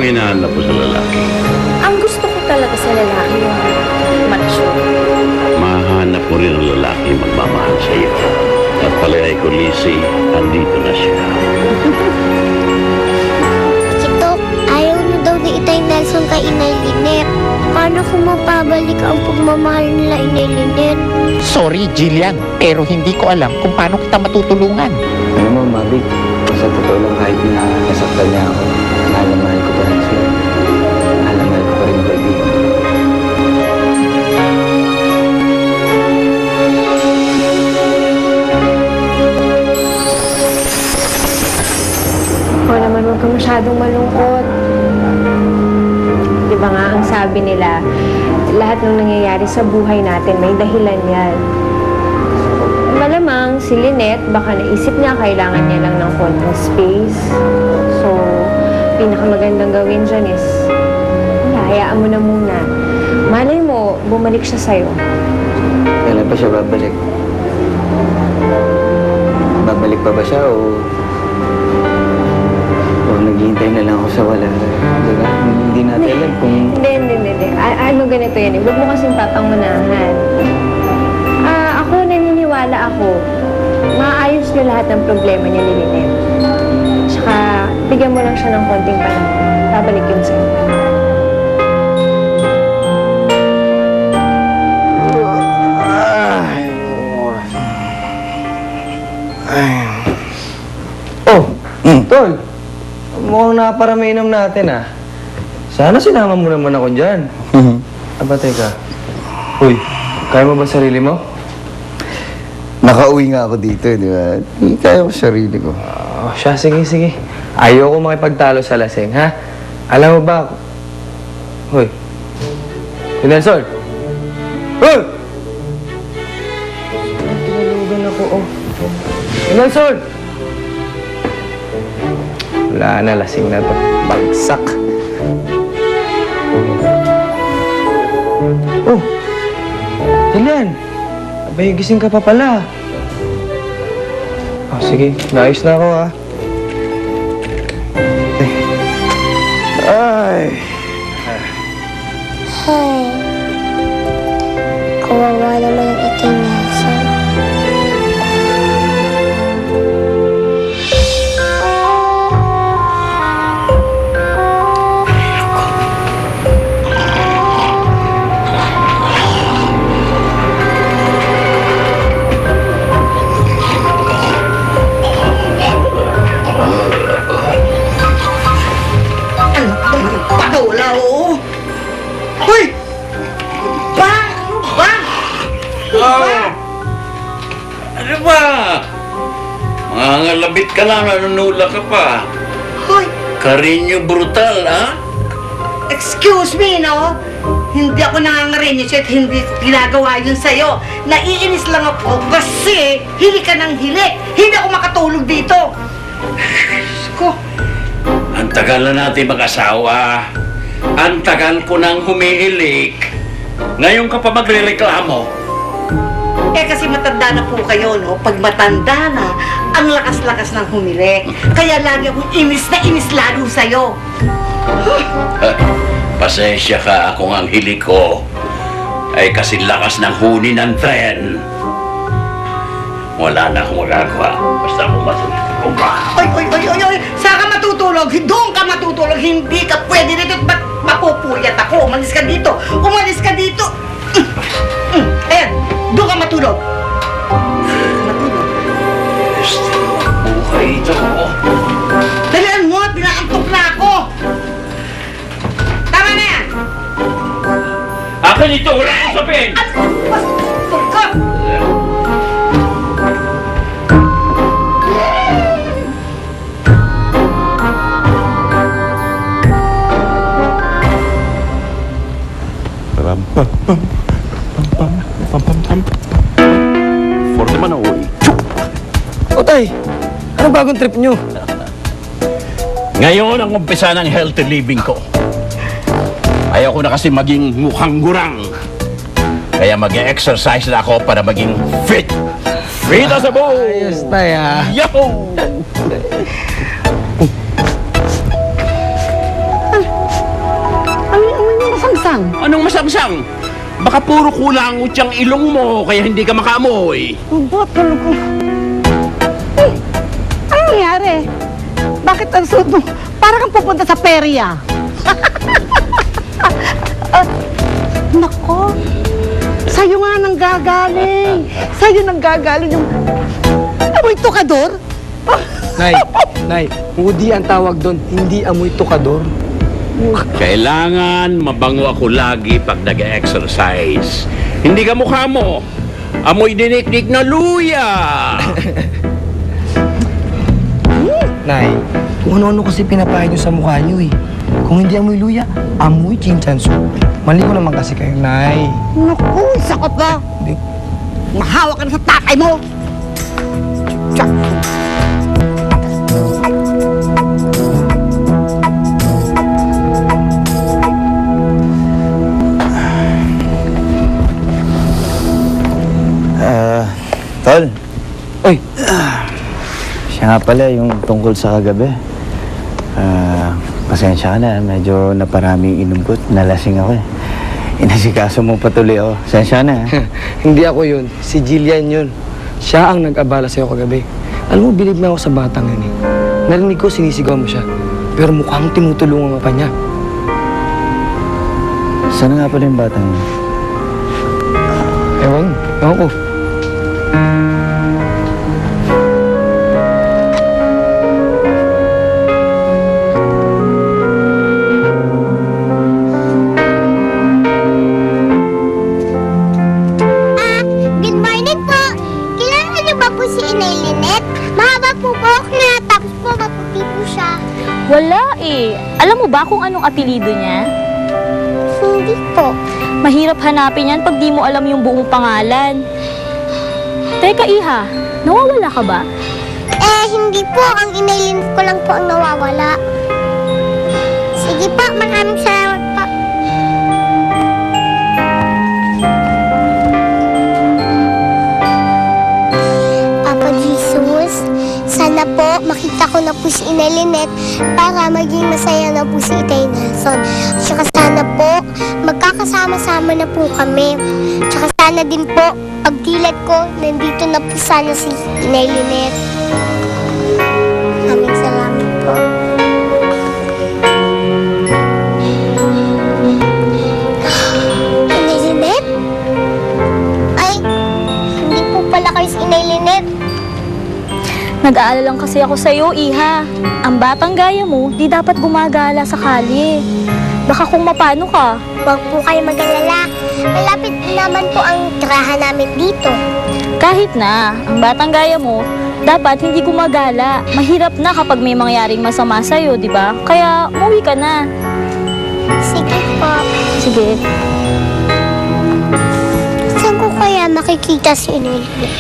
hinahanap mo sa lalaki? Ang gusto ko talaga sa lalaki yung mature. Mahanap mo rin ang lalaki magmamahal sa iyo. At palagay ko, Lizzie, andito na siya. Ito, ayaw na daw ni Itay Nelson kay Inay Lynette. Paano kung mapabalik ang pagmamahal nila Inay Lynette? Sorry, Jillian, pero hindi ko alam kung paano kita matutulungan. Alam mo, Mavic, sa totoo lang kahit na nasaktan niya ako, mahal na mahal ko pa rin siya. Mahal na mahal ko pa rin ang kaibigan. O naman, huwag ka masyadong malungkot. Di ba nga, ang sabi nila, lahat ng nangyayari sa buhay natin, may dahilan yan. Malamang si Lynette, baka naisip niya kailangan niya lang ng konting space. So, pinakamagandang gawin dyan is, hayaan mo na muna. Malay mo, bumalik siya sa'yo. Kailan pa siya babalik? Babalik pa ba siya o naghihintay na lang ako sa wala? Diba? Hindi natin alam kung... Hindi. Ano ganito yan eh. Huwag mo kasing papangunahan. Ako, naniniwala ako. Maayos niya lahat ng problema niya ni Lynette. Tsaka, bigyan mo lang siya ng konting panahon. Babalik yun sa'yo. Oh! Tol! Mukhang naparamainom natin ah. Sana sinama mo naman ako dyan. Aba, teka. Uy, kaya mo ba sarili mo? Nakauwi nga ako dito, di ba? Kaya ko sarili ko. Oh, siya, sige. Ayoko makipagtalo sa lasing, ha? Alam mo ba? Hoy. Nelson! Hoy! Tinulugan ako, oh. Nelson! Wala na, lasing na to. Bagsak. Oh! Jillian! Abay, gising ka pa pala. Oh, sige. Naayos na ako, ha? Ay! Hey, kawawa naman ang Itay Nelson. Pagawala, oo. Hoy! Ba? Ano ba? Mga labit ka lang, nanunula ka pa. Hoy! Karinyo brutal, ha? Excuse me, no? Hindi ako nangangarinis at hindi ko ginagawa yun sa'yo. Naiinis lang ako kasi hili ka ng hili. Hindi ako makatulog dito. Ko. Ang tagal na natin mag-asawa. Ang tagal ko nang humihilik. Ngayon ka pa magre-reklamo. Eh kasi matanda na po kayo, no? Pag matanda na, ang lakas-lakas ng humili. Kaya lagi akong inis na inis lalo sa'yo. Pasensya ka, kung ang hilik ko ay kasi lakas ng huni ng tren. Wala na akong magagawa. Basta ako matulog. Oy! Saan ka matutulog? Doon ka matutulog. Hindi ka pwede dito. Ba't mapupuyat ako? Umalis ka dito. Ayan, doon ka matulog. Buhay ito. Dalihan mo at pinaantok na ako. Tama na yan. Akin ito, wala akong sabihin. Pastor ka. For naman ako eh. O, tay! Anong bagong trip nyo? Ngayon ang umpisa ng healthy living ko. Ayaw ko na kasi maging mukhang gurang. Kaya mag-exercise na ako para maging fit. Fit as a bull! Ayos, tay, ha? Yahoo! Anong masamsam? Baka puro kulang utyang ilong mo, kaya hindi ka makaamoy. Aba, talaga. Eh, ano nangyari? Bakit ang suot mo? Para kang pupunta sa perya. Nako, sa'yo nga nang gagaling. Sa'yo nang gagaling yung... Amoy tukador? Nay, Woody ang tawag doon, hindi amoy tukador. Kailangan mabango ako lagi pag nag-exercise. Hindi ka mukha mo. Amoy dinikdik na luya. Nay, kung ano-ano kasi pinapahid nyo sa mukha nyo eh. Kung hindi amoy luya, amoy chinchansu. Mali ko naman kasi kayo, Nay. Naku, isa ka pa. Hindi. Mahawa ka na sa tatay mo. Tiyak. Tol, Oy, siya nga pala yung tungkol sa kagabi. Pasensya ka na, medyo naparaming inom ko. Nalasing ako eh. Inasikaso mo patuloy ako. Pasensya na. hindi ako yun. Si Jillian yun. Siya ang nag-abala sa'yo kagabi. Alam mo, bilib na ako sa batang yun eh. Narinig ko sinisigaw mo siya. Pero mukhang tinutulungan ka pa niya. Sana nga pala yung batang yun? Ewan ko. Good morning po. Kilala niyo ba po si Inay Lynette? Mahaba po buhok niya, tapos po maputi po siya. Wala eh. Alam mo ba kung anong apelido niya? Hindi po. Mahirap hanapin yan pag di mo alam yung buong pangalan. Teka, Iha, nawawala ka ba? Hindi po. Ang Inay Lynette ko lang po ang nawawala. Sige po, maraming salamat po. Papa Jesus, sana po makita ko na po si Inay Lynette para maging masaya na po si Itay Nelson. Tsaka sana po magkakasama-sama na po kami. Tsaka sana din po pagdilat ko nandito na po sana si Inay Lynette. Maraming salamat po. Inay Lynette? Ay, hindi po pala kayo si Inay Lynette. Nag-aalala lang kasi ako sa'yo, Iha. Ang batang gaya mo, di dapat gumagala sa kalye. Baka kung mapano ka. Huwag po kayo mag-alala. Malapit naman po ang tirahan namin dito. Kahit na, ang batang gaya mo, dapat hindi gumagala. Mahirap na kapag may mangyaring masama sa'yo, di ba? Kaya, umuwi ka na. Sige po. Sige. Saan ko kaya makikita si Inay Lynette?